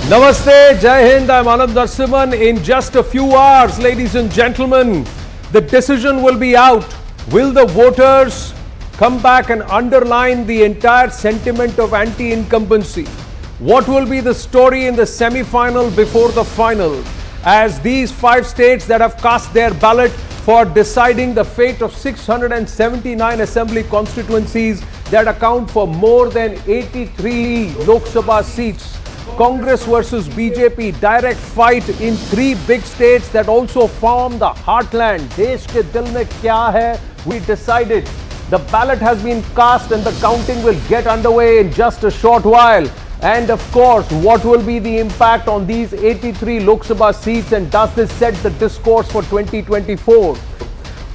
Namaste, Jai Hind, I'm Anand Narasimhan. In just a few hours, ladies and gentlemen, the decision will be out. Will the voters come back and underline the entire sentiment of anti-incumbency? What will be the story in the semi-final before the final? As these 5 states that have cast their ballot for deciding the fate of 679 assembly constituencies that account for more than 83 Lok Sabha seats. Congress versus BJP, direct fight in 3 big states that also form the Heartland. Desh ke dil mein kya hai? We decided. The ballot has been cast and the counting will get underway in just a short while. And of course, what will be the impact on these 83 Lok Sabha seats, and does this set the discourse for 2024?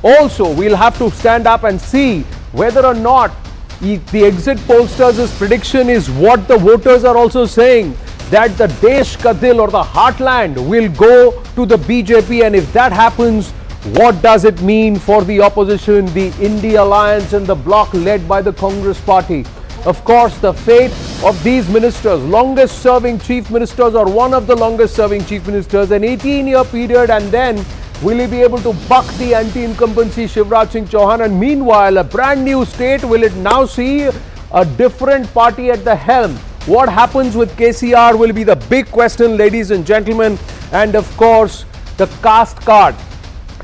Also, we'll have to stand up and see whether or not the exit pollsters' prediction is what the voters are also saying, that the Desh Ka Dil or the Heartland will go to the BJP, and if that happens, what does it mean for the opposition, the India Alliance and the bloc led by the Congress party? Of course, the fate of these ministers, longest serving chief ministers or one of the longest serving chief ministers, an 18-year period, and then will he be able to buck the anti-incumbency Shivraj Singh Chouhan? And meanwhile, a brand new state, will it now see a different party at the helm? What happens with KCR will be the big question, ladies and gentlemen. And of course, the caste card.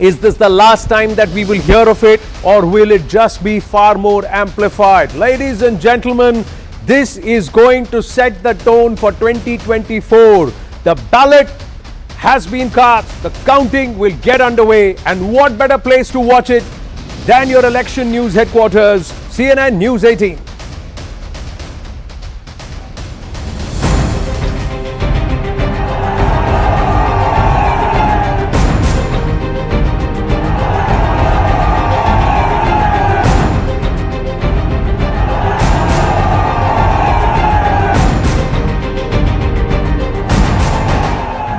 Is this the last time that we will hear of it, or will it just be far more amplified? Ladies and gentlemen, this is going to set the tone for 2024. The ballot has been cast, the counting will get underway, and what better place to watch it than your election news headquarters, CNN News 18.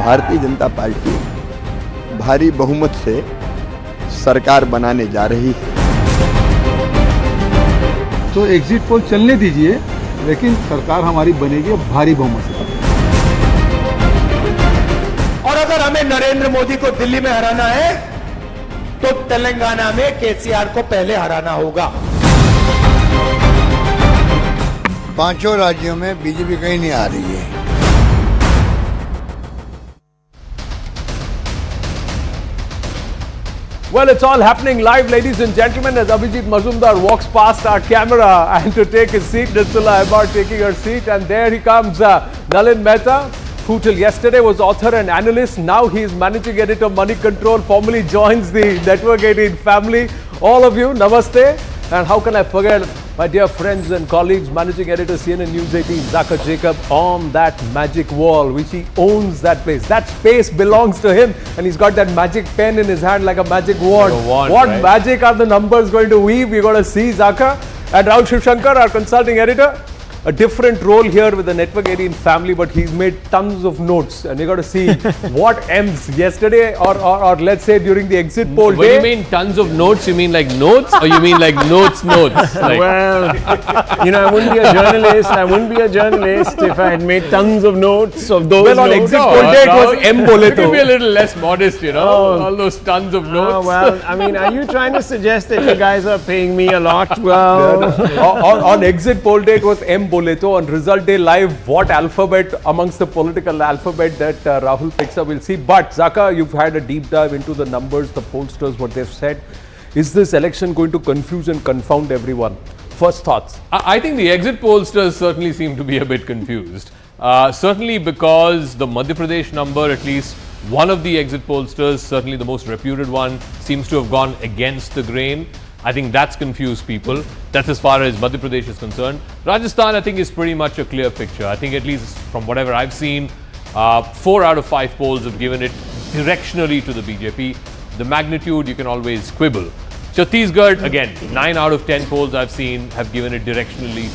Bharatiya Janata party भारी बहुमत से सरकार बनाने जा रही है। तो exit poll चलने दीजिए, लेकिन सरकार हमारी बनेगी भारी बहुमत से। और अगर हमें नरेंद्र मोदी को दिल्ली में हराना है, तो तेलंगाना में केसीआर को पहले हराना होगा। 5 राज्यों में बीजेपी कहीं नहीं आ रही है। Well, it's all happening live, ladies and gentlemen, as Abhijit Mazumdar walks past our camera and to take his seat. Nitsula Ahmad taking her seat, and there he comes, Nalin Mehta, who till yesterday was author and analyst. Now he is managing editor, Money Control, formally joins the Network 18 family. All of you, namaste. And how can I forget my dear friends and colleagues, managing editor, CNN News 18, Zaka Jacob, on that magic wall, which he owns that place. That space belongs to him, and he's got that magic pen in his hand like a magic wand. What right? Magic are the numbers going to weave? We're going to see Zaka. And Rahul Shivshankar, our consulting editor. A different role here with the Network 18 family, but he's made tons of notes, and you got to see what M's yesterday or let's say during the exit poll When you mean tons of notes, you mean like notes, or you mean like notes? Like well, I wouldn't be a journalist. I wouldn't be a journalist if I had made tons of notes of those well, on notes. exit poll day it was M Boleto. You can be a little less modest, all those tons of notes. Well, I mean, are you trying to suggest that you guys are paying me a lot? Well, on exit poll day it was M Boleto. On result day live, what alphabet amongst the political alphabet that Rahul picks up, we'll see. But Zaka, you've had a deep dive into the numbers, the pollsters, what they've said. Is this election going to confuse and confound everyone? First thoughts. I think the exit pollsters certainly seem to be a bit confused. Certainly because the Madhya Pradesh number, at least one of the exit pollsters, certainly the most reputed one, seems to have gone against the grain. I think that's confused people. That's as far as Madhya Pradesh is concerned. Rajasthan, I think, is pretty much a clear picture. I think at least from whatever I've seen, 4 out of 5 polls have given it directionally to the BJP. The magnitude, you can always quibble. Chhattisgarh, again, 9 out of 10 polls I've seen have given it directionally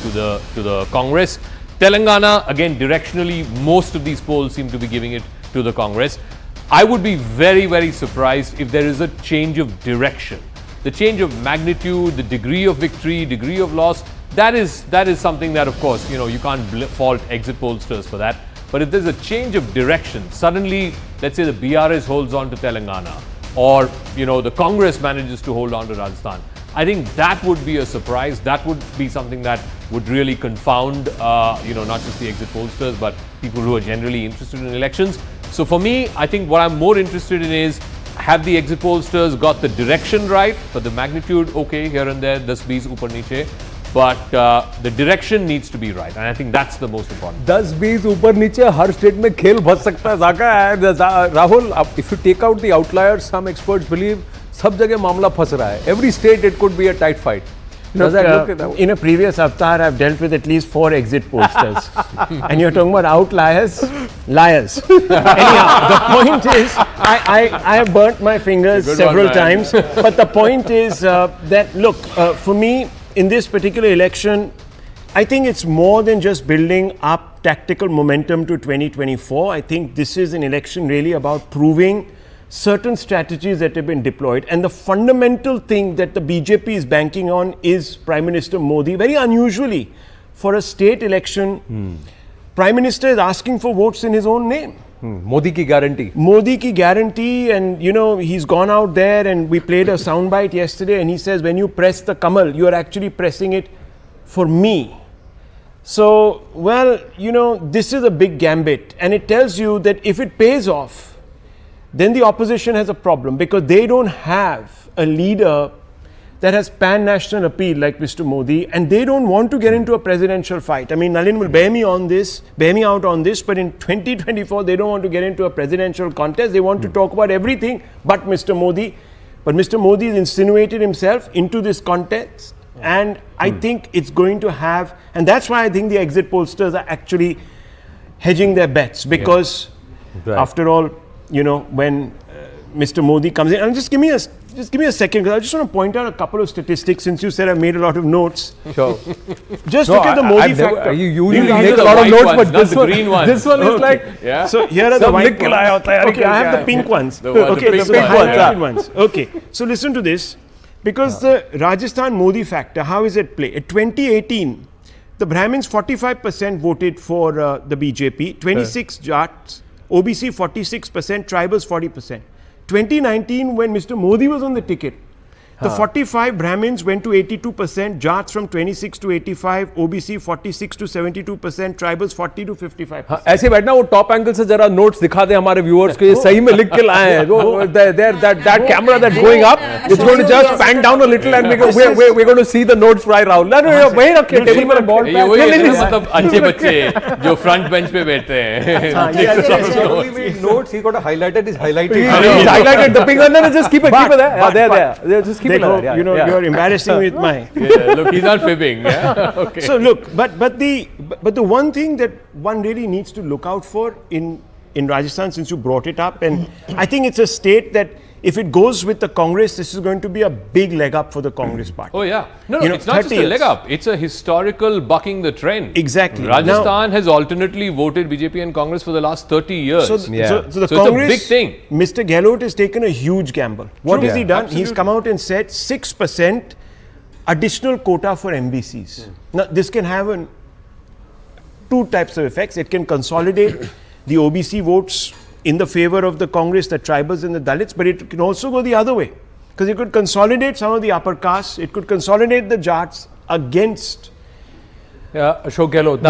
to the Congress. Telangana, again, directionally, most of these polls seem to be giving it to the Congress. I would be very, very surprised if there is a change of direction. The change of magnitude, the degree of victory, degree of loss, that is something that, of course, you can't fault exit pollsters for that. But if there's a change of direction, suddenly, let's say the BRS holds on to Telangana, or the Congress manages to hold on to Rajasthan, I think that would be a surprise. That would be something that would really confound, not just the exit pollsters, but people who are generally interested in elections. So for me, I think what I'm more interested in is, have the exit pollsters got the direction right, but the magnitude, okay, here and there, 10-20 upar niche, but the direction needs to be right, and I think that's the most important. 10-20 ऊपर नीचे हर state में खेल बच सकता है जाका Rahul. If you take out the outliers, some experts believe सब जगह मामला फंस रहा है. Every state it could be a tight fight. Look, in a previous avatar, I've dealt with at least 4 exit pollsters. And you're talking about outliers? Liars. Anyhow, the point is, I have burnt my fingers several times. But the point is that, look, for me, in this particular election, I think it's more than just building up tactical momentum to 2024. I think this is an election really about proving certain strategies that have been deployed, and the fundamental thing that the BJP is banking on is Prime Minister Modi. Very unusually, for a state election, Prime Minister is asking for votes in his own name. Modi ki guarantee. Modi ki guarantee, and he's gone out there, and we played a soundbite yesterday, and he says, when you press the Kamal, you are actually pressing it for me. So, well, this is a big gambit, and it tells you that if it pays off, then the opposition has a problem, because they don't have a leader that has pan-national appeal like Mr. Modi, and they don't want to get into a presidential fight. I mean, Nalin will bear me out on this, but in 2024, they don't want to get into a presidential contest. They want to talk about everything but Mr. Modi. But Mr. Modi has insinuated himself into this contest, and I think it's going to have, and that's why I think the exit pollsters are actually hedging their bets, because after all, when Mr. Modi comes in, and just give me a second, because I just want to point out a couple of statistics, since you said I've made a lot of notes. Sure. Just look at the Modi factor. You usually These make are a the lot of white notes, ones, but not the green ones. this one is like, So here are the white ones. Okay, I have the pink ones. The Okay, pink highlighted ones. Okay, so listen to this. Because the Rajasthan Modi factor, how is it play? At 2018, the Brahmins 45% voted for the BJP, 26 Jats, OBC 46%, tribals 40%. 2019, when Mr. Modi was on the ticket, the 45 Brahmins went to 82%, Jats from 26 to 85, OBC 46 to 72%, tribals 40 to 55%. ऐसे बैठना वो top angle से जरा notes दिखा दे हमारे viewers को, ये सही में लिख के लाए हैं. That camera that's going up, it's going to just pan down a little, and we're going to see the notes right, Rahul. No, वही रखे टेबल पर बॉल. ये वही है, मतलब अच्छे बच्चे जो फ्रंट बेंच पे बैठते हैं. Notes he got highlighted. He's highlighted the pink, and then just keep it there. Just keep it there. You're embarrassing me with my. Look, he's not fibbing. Yeah? Okay. So look, but the one thing that one really needs to look out for in Rajasthan, since you brought it up, and I think it's a state that if it goes with the Congress, this is going to be a big leg up for the Congress party. Oh yeah, no, it's not just a leg up. It's a historical bucking the trend. Exactly. Rajasthan has alternately voted BJP and Congress for the last 30 years. So the So Congress, it's a big thing. Mr. Gehlot has taken a huge gamble. What has he done? Absolutely. He's come out and said 6% additional quota for MBCs. Now, this can have two types of effects. It can consolidate the OBC votes in the favor of the Congress, the tribals and the Dalits, but it can also go the other way, because it could consolidate some of the upper castes. It could consolidate the Jats against Ashok Gehlot.